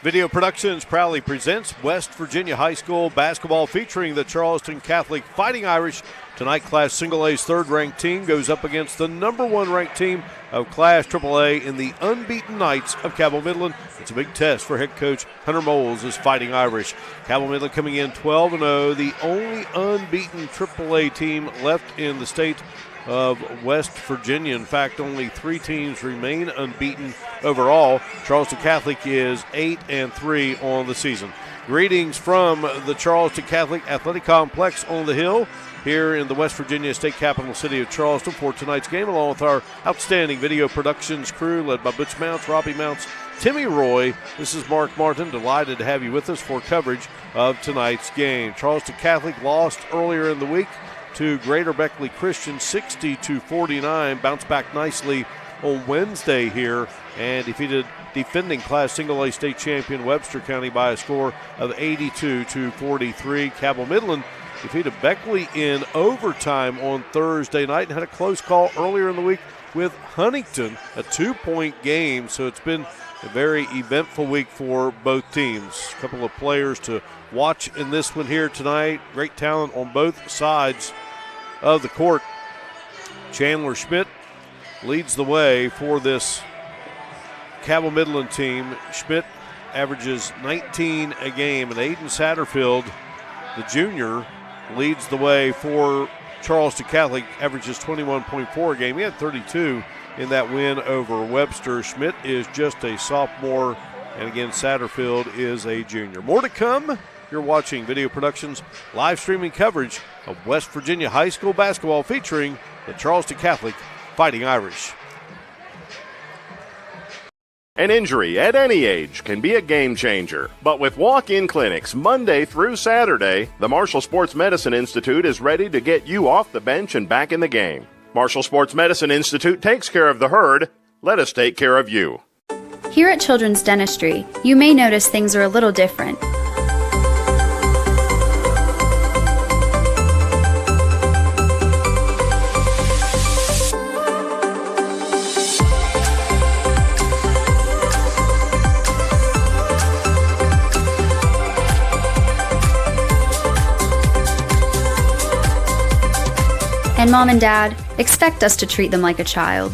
Video Productions proudly presents West Virginia High School basketball featuring the Charleston Catholic Fighting Irish. Tonight, Class Single A's third-ranked team goes up against the number one ranked team of Class AAA in the unbeaten Knights of Cabell Midland. It's a big test for head coach Hunter Moles' Fighting Irish. Cabell Midland coming in 12-0, the only unbeaten AAA team left in the state of West Virginia. In fact, only 3 teams remain unbeaten overall. Charleston Catholic is 8-3 on the season. Greetings from the Charleston Catholic Athletic Complex on the Hill here in the West Virginia state capital city of Charleston for tonight's game, along with our outstanding video productions crew led by Butch Mounts, Robbie Mounts, Timmy Roy. This is Mark Martin. Delighted to have you with us for coverage of tonight's game. Charleston Catholic lost earlier in the week to Greater Beckley Christian 60-49. Bounced back nicely on Wednesday here and defeated defending Class Single A state champion Webster County by a score of 82-43. Cabell Midland defeated Beckley in overtime on Thursday night and had a close call earlier in the week with Huntington, a 2-point game. So it's been a very eventful week for both teams. A couple of players to watch in this one here tonight. Great talent on both sides of the court. Chandler Schmidt leads the way for this Cabell Midland team. Schmidt averages 19 a game, and Aiden Satterfield, the junior, leads the way for Charleston Catholic, averages 21.4 a game. He had 32 in that win over Webster. Schmidt is just a sophomore, and again, Satterfield is a junior. More to come. You're watching Video Productions live streaming coverage of West Virginia High School basketball featuring the Charleston Catholic Fighting Irish. An injury at any age can be a game changer, but with walk-in clinics Monday through Saturday, the Marshall Sports Medicine Institute is ready to get you off the bench and back in the game. Marshall Sports Medicine Institute takes care of the herd. Let us take care of you. Here at Children's Dentistry, you may notice things are a little different. And Mom and Dad expect us to treat them like a child.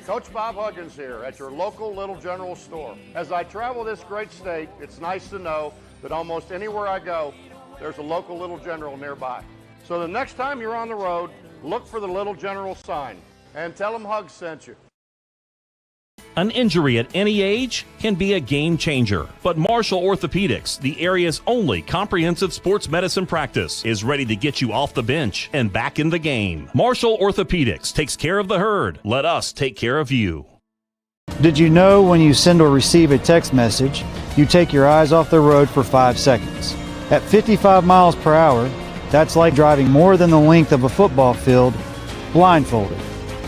Coach Bob Huggins here at your local Little General store. As I travel this great state, it's nice to know that almost anywhere I go, there's a local Little General nearby. So the next time you're on the road, look for the Little General sign and tell them Hugs sent you. An injury at any age can be a game changer, but Marshall Orthopedics, the area's only comprehensive sports medicine practice, is ready to get you off the bench and back in the game. Marshall Orthopedics takes care of the herd. Let us take care of you. Did you know when you send or receive a text message, you take your eyes off the road for 5 seconds? At 55 miles per hour, that's like driving more than the length of a football field blindfolded.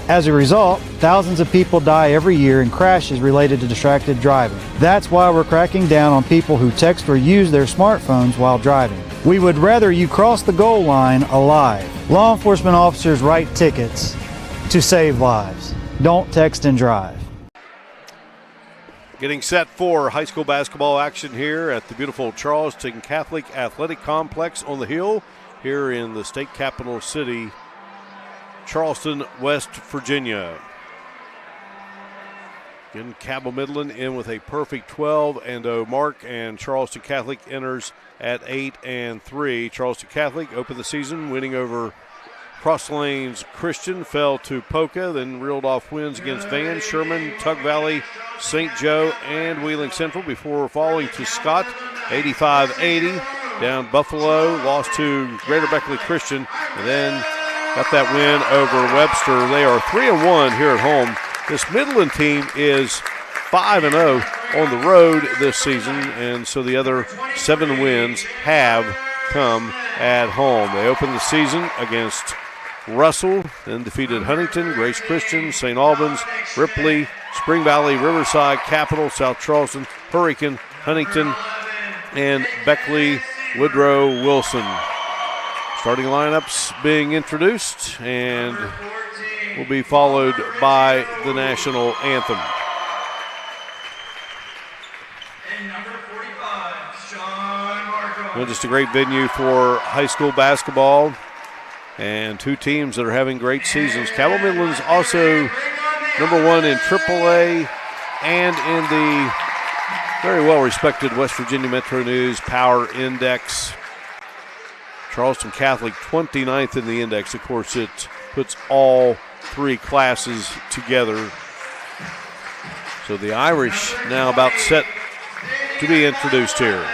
As a result, thousands of people die every year in crashes related to distracted driving. That's why we're cracking down on people who text or use their smartphones while driving. We would rather you cross the goal line alive. Law enforcement officers write tickets to save lives. Don't text and drive. Getting set for high school basketball action here at the beautiful Charleston Catholic Athletic Complex on the Hill here in the state capital city, Charleston, West Virginia. Again, Cabell Midland in with a perfect 12-0 mark, and Charleston Catholic enters at 8-3. Charleston Catholic opened the season winning over Cross Lanes Christian, fell to Poca, then reeled off wins against Van, Sherman, Tug Valley, St. Joe, and Wheeling Central before falling to Scott, 85-80. Down Buffalo, lost to Greater Beckley Christian, and then got that win over Webster. They are 3-1 here at home. This Midland team is 5-0 on the road this season, and so the other 7 wins have come at home. They opened the season against Russell, then defeated Huntington, Grace Christian, St. Albans, Ripley, Spring Valley, Riverside, Capital, South Charleston, Hurricane, Huntington, and Beckley, Woodrow, Wilson. Starting lineups being introduced and will be followed by the national anthem. Well, just a great venue for high school basketball and two teams that are having great seasons. Cabell Midland's also #1 in AAA and in the very well-respected West Virginia Metro News Power Index. Charleston Catholic 29th in the index. Of course, it puts all three classes together. So the Irish now about set to be introduced here.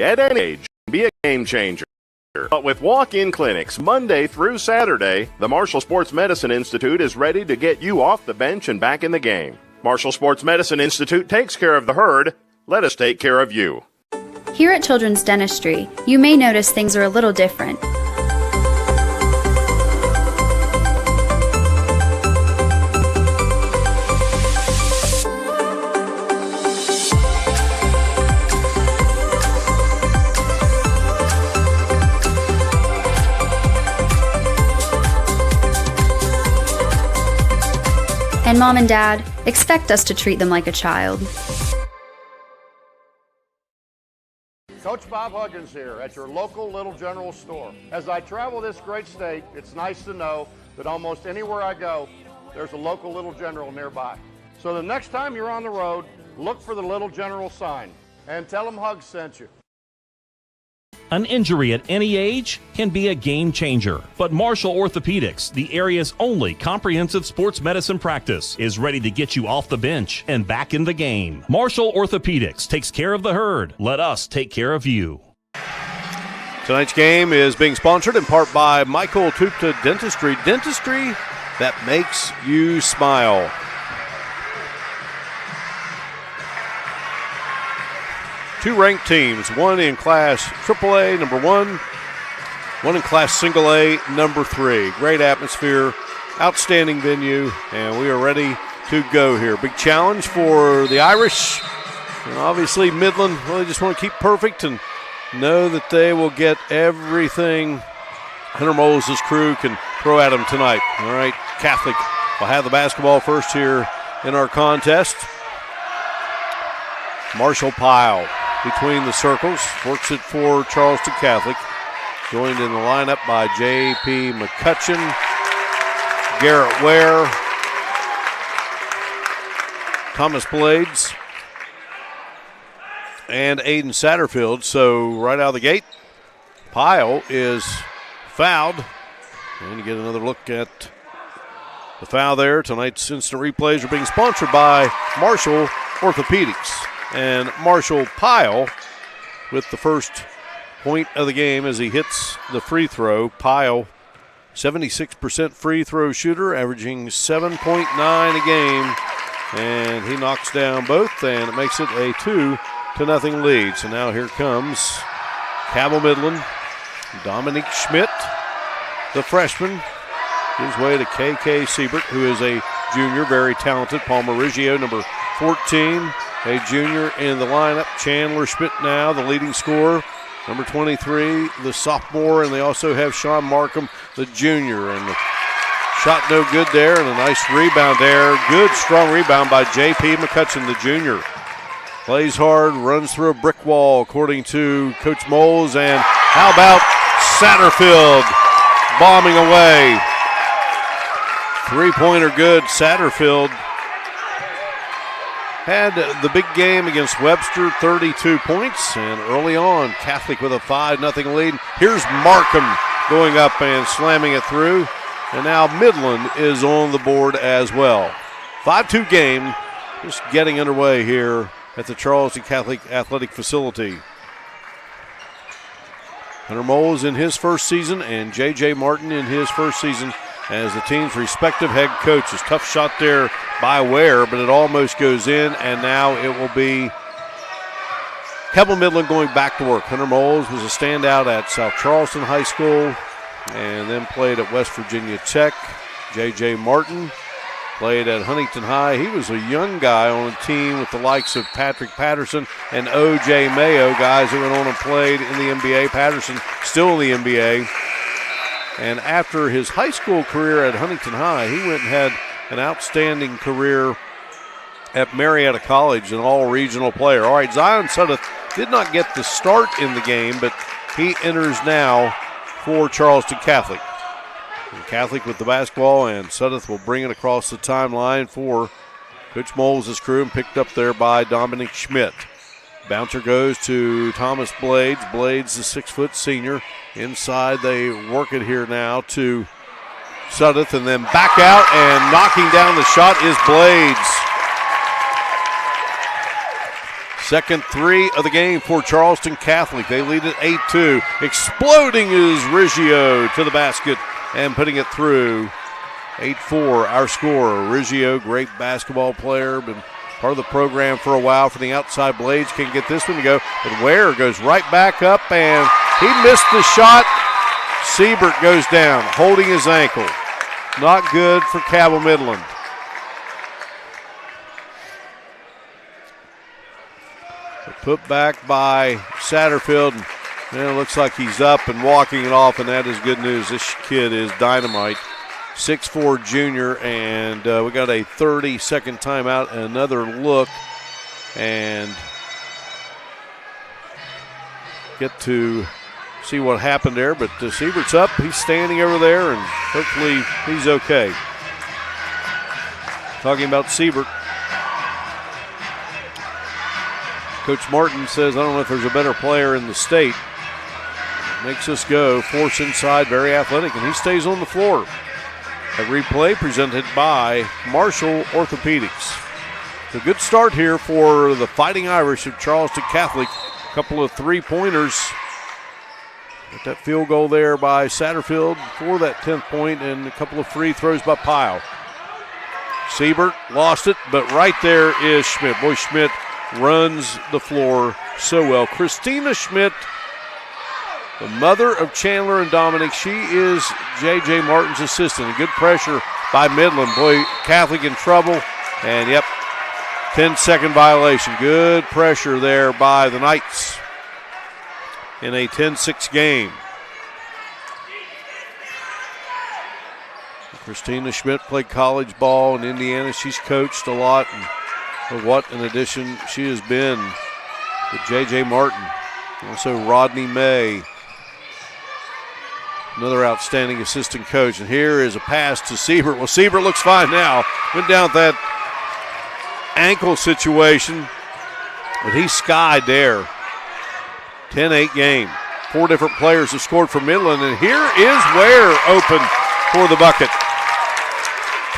At any age can be a game changer. But with walk-in clinics Monday through Saturday, the Marshall Sports Medicine Institute is ready to get you off the bench and back in the game. Marshall Sports Medicine Institute takes care of the herd. Let us take care of you. Here at Children's Dentistry, you may notice things are a little different. And Mom and Dad expect us to treat them like a child. Coach Bob Huggins here at your local Little General store. As I travel this great state, it's nice to know that almost anywhere I go, there's a local Little General nearby. So the next time you're on the road, look for the Little General sign and tell them Hugs sent you. An injury at any age can be a game changer, but Marshall Orthopedics, the area's only comprehensive sports medicine practice, is ready to get you off the bench and back in the game. Marshall Orthopedics takes care of the herd. Let us take care of you. Tonight's game is being sponsored in part by Michael Tupta Dentistry. Dentistry that makes you smile. Two ranked teams, one in Class AAA, #1, one in Class Single A, #3. Great atmosphere, outstanding venue, and we are ready to go here. Big challenge for the Irish. And obviously, Midland, well, they just want to keep perfect and know that they will get everything Hunter Moses' crew can throw at them tonight. All right, Catholic will have the basketball first here in our contest. Marshall Pyle between the circles, works it for Charleston Catholic. Joined in the lineup by J.P. McCutcheon, Garrett Ware, Thomas Blades, and Aiden Satterfield. So right out of the gate, Pyle is fouled. And you get another look at the foul there. Tonight's instant replays are being sponsored by Marshall Orthopedics. And Marshall Pyle with the first point of the game as he hits the free throw. Pyle, 76% free throw shooter, averaging 7.9 a game. And he knocks down both, and it makes it a 2-0 lead. So now here comes Cabell Midland, Dominique Schmidt, the freshman, His way to K.K. Siebert, who is a junior, very talented. Palmer Riggio, number 14, a junior in the lineup. Chandler Schmidt now, the leading scorer. Number 23, the sophomore, and they also have Sean Markham, the junior. And the shot no good there, and a nice rebound there. Good, strong rebound by J.P. McCutcheon, the junior. Plays hard, runs through a brick wall, according to Coach Moles. And how about Satterfield bombing away? Three-pointer good. Satterfield had the big game against Webster, 32 points. And early on, Catholic with a 5-0 lead. Here's Markham going up and slamming it through. And now Midland is on the board as well. 5-2 game just getting underway here at the Charleston Catholic Athletic Facility. Hunter Moles in his first season and J.J. Martin in his first season as the team's respective head coaches. Tough shot there by Ware, but it almost goes in, and now it will be Cabell Midland going back to work. Hunter Moles was a standout at South Charleston High School and then played at West Virginia Tech. J.J. Martin played at Huntington High. He was a young guy on a team with the likes of Patrick Patterson and O.J. Mayo, guys who went on and played in the NBA. Patterson still in the NBA. And after his high school career at Huntington High, he went and had an outstanding career at Marietta College, an all-regional player. All right, Zion Sudduth did not get the start in the game, but he enters now for Charleston Catholic. And Catholic with the basketball, and Sudduth will bring it across the timeline for Coach Moles' crew, and picked up there by Dominic Schmidt. Bouncer goes to Thomas Blades. Blades, the 6-foot senior. Inside, they work it here now to Sudduth, and then back out, and knocking down the shot is Blades. Second three of the game for Charleston Catholic. They lead at 8-2. Exploding is Riggio to the basket and putting it through. 8-4, our scorer. Riggio, great basketball player, been part of the program for a while. For the outside, Blades can get this one to go, but Ware goes right back up, and he missed the shot. Siebert goes down, holding his ankle. Not good for Cabell Midland. Put back by Satterfield. And it looks like he's up and walking it off, and that is good news. This kid is dynamite. 6'4 junior, and we got a 30-second timeout. Another look, and get to see what happened there. But Siebert's up. He's standing over there, and hopefully he's okay. Talking about Siebert. Coach Martin says, I don't know if there's a better player in the state. Makes us go. Force inside, very athletic, and he stays on the floor. A replay presented by Marshall Orthopedics. A good start here for the Fighting Irish of Charleston Catholic. A couple of three-pointers. Got that field goal there by Satterfield for that 10th point, and a couple of free throws by Pyle. Siebert lost it, but right there is Schmidt. Boy, Schmidt runs the floor so well. Christina Schmidt, the mother of Chandler and Dominic, she is J.J. Martin's assistant. A good pressure by Midland. Boy, Catholic in trouble. And, yep, 10-second violation. Good pressure there by the Knights in a 10-6 game. Christina Schmidt played college ball in Indiana. She's coached a lot. And what an addition she has been with J.J. Martin. Also Rodney May, another outstanding assistant coach. And here is a pass to Siebert. Well, Siebert looks fine now. Went down with that ankle situation, but he skied there. 10-8 game. 4 different players have scored for Midland, and here is Ware open for the bucket.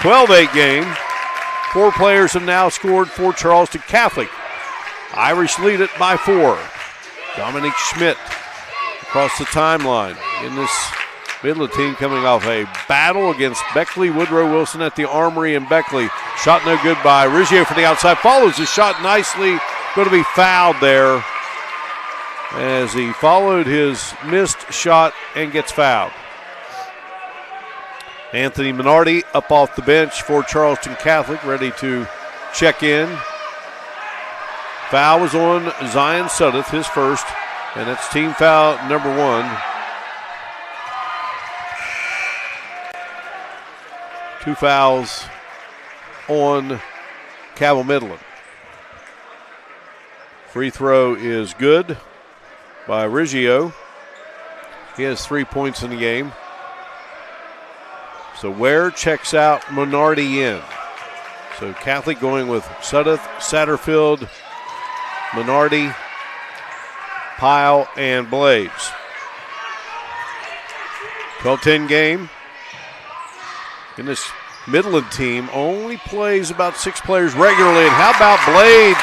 12-8 game. 4 players have now scored for Charleston Catholic. Irish lead it by 4. Dominic Schmidt across the timeline in this Midland team coming off a battle against Beckley. Woodrow Wilson at the Armory in Beckley. Shot no good by Riggio for the outside. Follows the shot nicely. Going to be fouled there as he followed his missed shot and gets fouled. Anthony Minardi up off the bench for Charleston Catholic, ready to check in. Foul was on Zion Suddeth, his first, and that's team foul number 1. 2 fouls on Cabell Midland. Free throw is good by Riggio. He has 3 points in the game. So Ware checks out, Minardi in. So Catholic going with Suddeth, Satterfield, Minardi, Pyle, and Blades. 12-10 game. And this Midland team only plays about 6 players regularly. And how about Blades?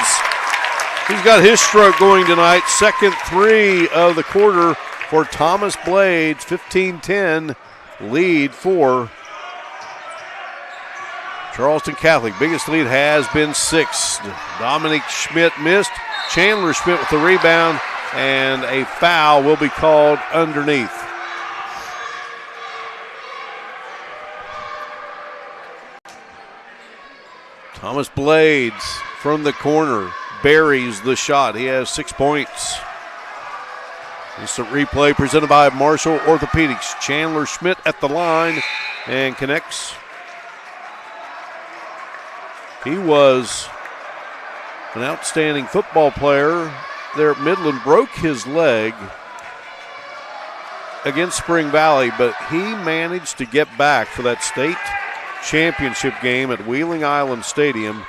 He's got his stroke going tonight. Second 3 of the quarter for Thomas Blades. 15-10 lead for Charleston Catholic. Biggest lead has been 6. Dominic Schmidt missed. Chandler Schmidt with the rebound, and a foul will be called underneath. Thomas Blades from the corner buries the shot. He has 6 points. Instant replay presented by Marshall Orthopedics. Chandler Schmidt at the line and connects. He was an outstanding football player there at Midland. Broke his leg against Spring Valley, but he managed to get back for that state championship game at Wheeling Island Stadium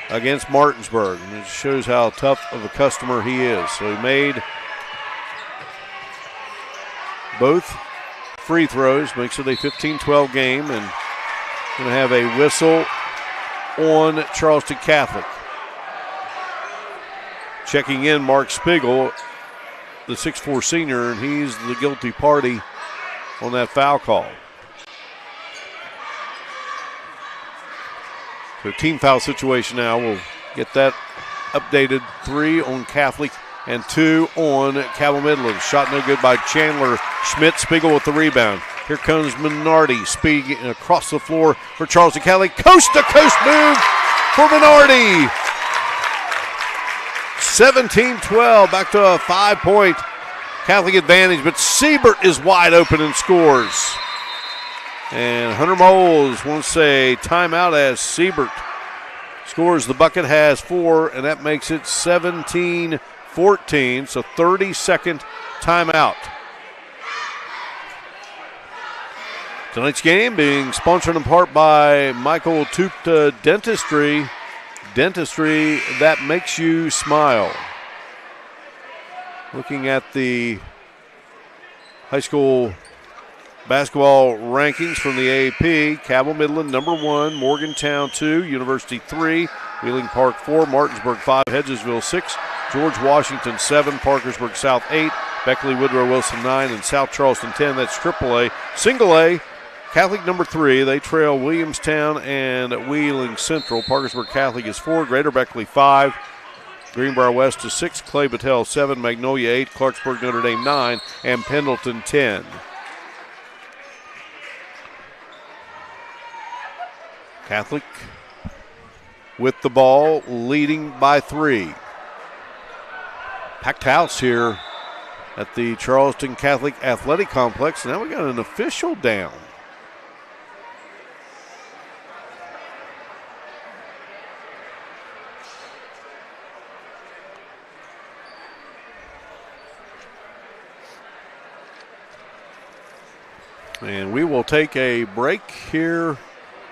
against Martinsburg. And it shows how tough of a customer he is. So he made both free throws, makes it a 15-12 game, and going to have a whistle on Charleston Catholic. Checking in, Mark Spiegel, the 6'4 senior, and he's the guilty party on that foul call. So team foul situation now. We'll get that updated. 3 on Catholic and 2 on Cabell Midland. Shot no good by Chandler Schmidt. Spiegel with the rebound. Here comes Minardi speeding across the floor for Charleston Catholic. Coast-to-coast move for Minardi. 17-12, back to a 5-point Catholic advantage, but Siebert is wide open and scores. And Hunter Moles wants a timeout as Siebert scores the bucket, has 4, and that makes it 17-14, so 30-second timeout. Tonight's game being sponsored in part by Michael Tupta Dentistry. Dentistry that makes you smile. Looking at the high school basketball rankings from the AP, Cabell Midland number 1, Morgantown 2, University 3, Wheeling Park 4, Martinsburg 5, Hedgesville 6, George Washington 7, Parkersburg South 8, Beckley Woodrow Wilson 9, and South Charleston 10. That's AAA. Single A, Catholic number 3, they trail Williamstown and Wheeling Central. Parkersburg Catholic is 4, Greater Beckley 5, Greenbrier West is 6, Clay Battelle 7, Magnolia 8, Clarksburg Notre Dame 9, and Pendleton 10. Catholic with the ball, leading by 3. Packed house here at the Charleston Catholic Athletic Complex. Now we got an official down. And we will take a break here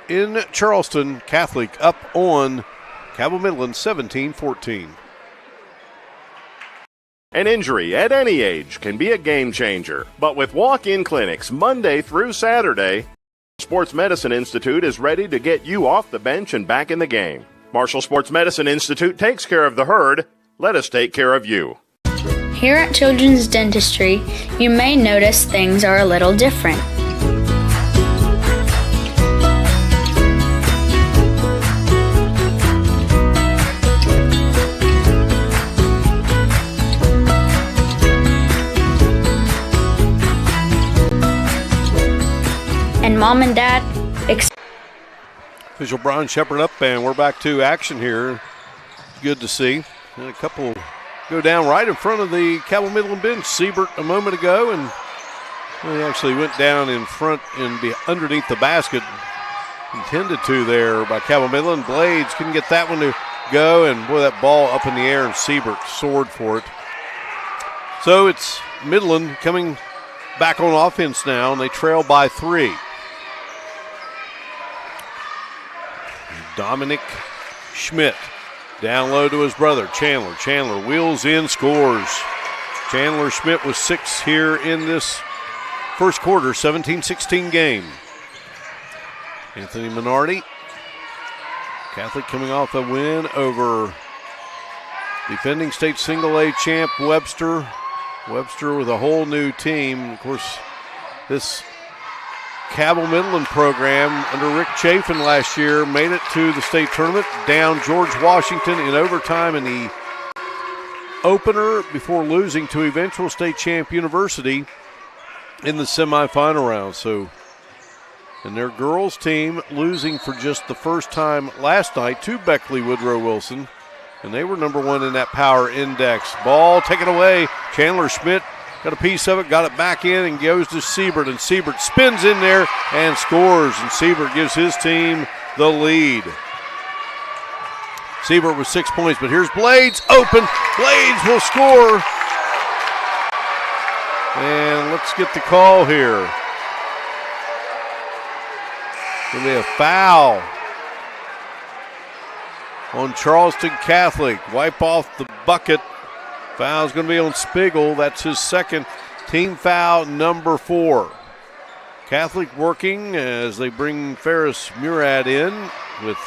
in Charleston. Catholic up on Cabell Midland 17-14. An injury at any age can be a game changer, but with walk-in clinics Monday through Saturday, Sports Medicine Institute is ready to get you off the bench and back in the game. Marshall Sports Medicine Institute takes care of the herd. Let us take care of you. Here at Children's Dentistry, you may notice things are a little different. And mom and dad Official Brian Shepard up, and we're back to action here. Good to see. And a couple go down right in front of the Cabell Midland bench. Siebert a moment ago, and he actually went down in front and be underneath the basket. Intended to there by Cabell Midland. Blades couldn't get that one to go, and boy, that ball up in the air, and Siebert soared for it. So it's Midland coming back on offense now, and they trail by 3. Dominic Schmidt down low to his brother, Chandler. Chandler wheels in, scores. Chandler Schmidt was 6 here in this first quarter, 17-16 game. Anthony Minardi, Catholic coming off a win over defending state single-A champ Webster. Webster with a whole new team. Of course, this Cabell Midland program under Rick Chafin last year made it to the state tournament, down George Washington in overtime in the opener before losing to eventual state champ University in the semifinal round. So, and their girls team losing for just the first time last night to Beckley Woodrow Wilson, and they were number 1 in that power index. Ball taken away. Chandler Schmidt got a piece of it, got it back in, and goes to Siebert, and Siebert spins in there and scores, and Siebert gives his team the lead. Siebert with 6 points, but here's Blades open. Blades will score. And let's get the call here. Going to be a foul on Charleston Catholic. Wipe off the bucket. Foul's going to be on Spiegel. That's his second. Team foul number 4. Catholic working as they bring Ferris Murad in with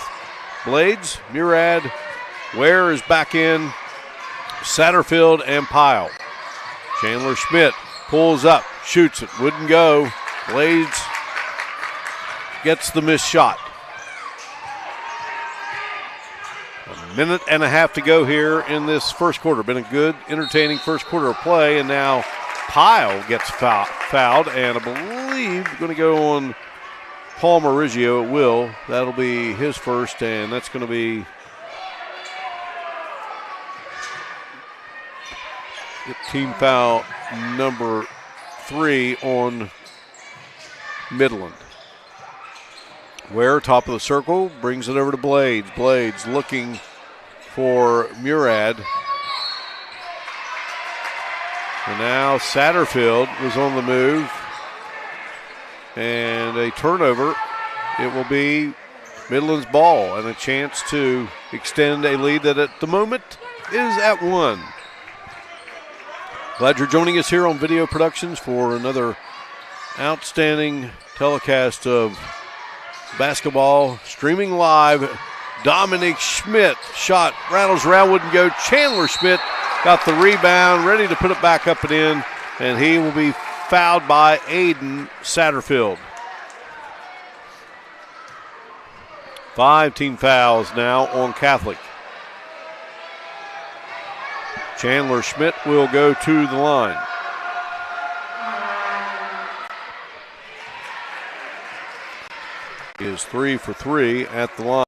Blades. Murad, Ware is back in. Satterfield and Pyle. Chandler Schmidt pulls up, shoots it, wouldn't go. Blades gets the missed shot. A minute and a half to go here in this first quarter. Been a good, entertaining first quarter of play, and now Pyle gets fouled, and I believe going to go on Paul Mauricio. It will. That'll be his first, and that's going to be team foul number 3 on Midland. Ware, top of the circle, brings it over to Blades. Blades looking for Murad. And now Satterfield was on the move. And a turnover. It will be Midland's ball, and a chance to extend a lead that at the moment is at 1. Glad you're joining us here on Video Productions for another outstanding telecast of basketball, streaming live. Dominic Schmidt shot, rattles around, wouldn't go. Chandler Schmidt got the rebound, ready to put it back up and in, and he will be fouled by Aiden Satterfield. 5 team fouls now on Catholic. Chandler Schmidt will go to the line. He is 3 for 3 at the line.